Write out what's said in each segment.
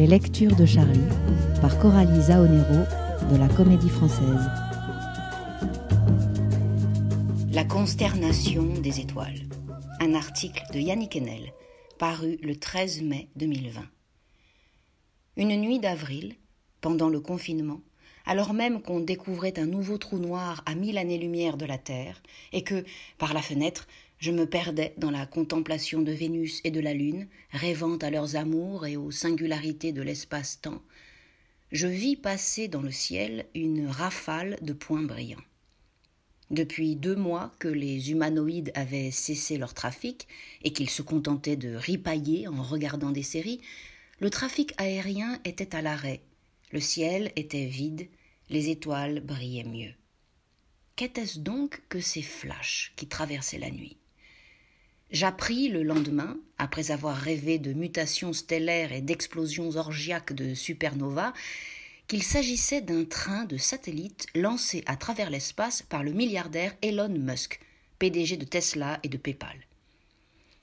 Les lectures de Charlie par Coralie Zaonero de la Comédie Française. La consternation des étoiles. Un article de Yannick Enel, paru le 13 mai 2020. Une nuit d'avril, pendant le confinement, alors même qu'on découvrait un nouveau trou noir à 1000 années-lumière de la Terre, et que, par la fenêtre, je me perdais dans la contemplation de Vénus et de la Lune, rêvant à leurs amours et aux singularités de l'espace-temps, je vis passer dans le ciel une rafale de points brillants. Depuis 2 mois que les humanoïdes avaient cessé leur trafic et qu'ils se contentaient de ripailler en regardant des séries, le trafic aérien était à l'arrêt, le ciel était vide, les étoiles brillaient mieux. Qu'était-ce donc que ces flashs qui traversaient la nuit ? J'appris le lendemain, après avoir rêvé de mutations stellaires et d'explosions orgiaques de supernovas, qu'il s'agissait d'un train de satellites lancé à travers l'espace par le milliardaire Elon Musk, PDG de Tesla et de PayPal.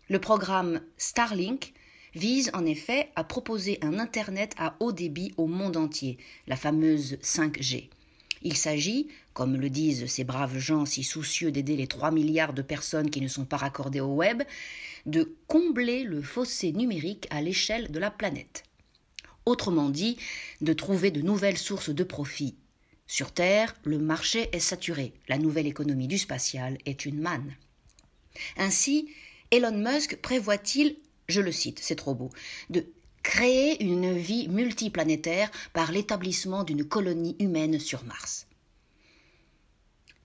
Le programme Starlink vise en effet à proposer un Internet à haut débit au monde entier, la fameuse 5G. Il s'agit, comme le disent ces braves gens si soucieux d'aider les 3 milliards de personnes qui ne sont pas raccordées au web, de combler le fossé numérique à l'échelle de la planète. Autrement dit, de trouver de nouvelles sources de profit. Sur Terre, le marché est saturé, la nouvelle économie du spatial est une manne. Ainsi, Elon Musk prévoit-il, je le cite, c'est trop beau, de créer une vie multiplanétaire par l'établissement d'une colonie humaine sur Mars.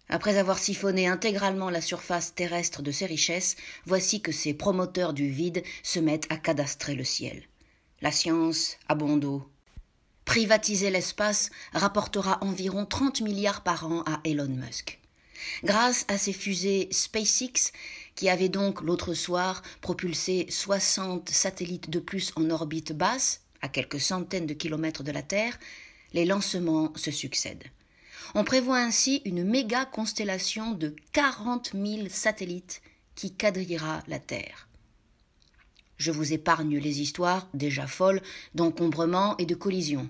Après avoir siphonné intégralement la surface terrestre de ses richesses, voici que ces promoteurs du vide se mettent à cadastrer le ciel. La science a bon dos. Privatiser l'espace rapportera environ 30 milliards par an à Elon Musk. Grâce à ses fusées SpaceX, qui avaient donc l'autre soir propulsé 60 satellites de plus en orbite basse, à quelques centaines de kilomètres de la Terre, les lancements se succèdent. On prévoit ainsi une méga constellation de 40 000 satellites qui quadrillera la Terre. Je vous épargne les histoires, déjà folles, d'encombrement et de collisions.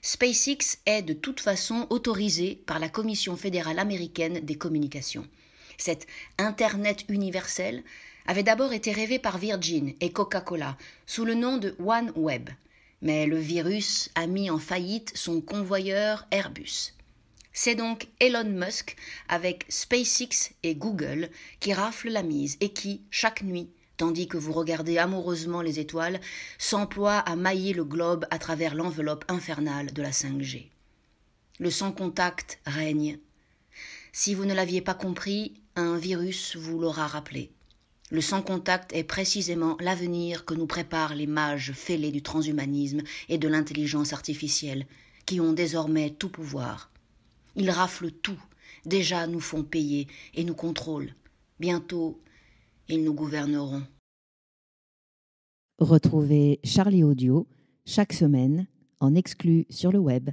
SpaceX est de toute façon autorisé par la Commission fédérale américaine des communications. Cet Internet universel avait d'abord été rêvé par Virgin et Coca-Cola sous le nom de OneWeb. Mais le virus a mis en faillite son convoyeur Airbus. C'est donc Elon Musk avec SpaceX et Google qui rafle la mise et qui, chaque nuit, tandis que vous regardez amoureusement les étoiles, s'emploie à mailler le globe à travers l'enveloppe infernale de la 5G. Le sans-contact règne. Si vous ne l'aviez pas compris, un virus vous l'aura rappelé. Le sans-contact est précisément l'avenir que nous préparent les mages fêlés du transhumanisme et de l'intelligence artificielle, qui ont désormais tout pouvoir. Ils raflent tout, déjà nous font payer et nous contrôlent. Bientôt, ils nous gouverneront. Retrouvez Charlie Audio chaque semaine en exclu sur le web.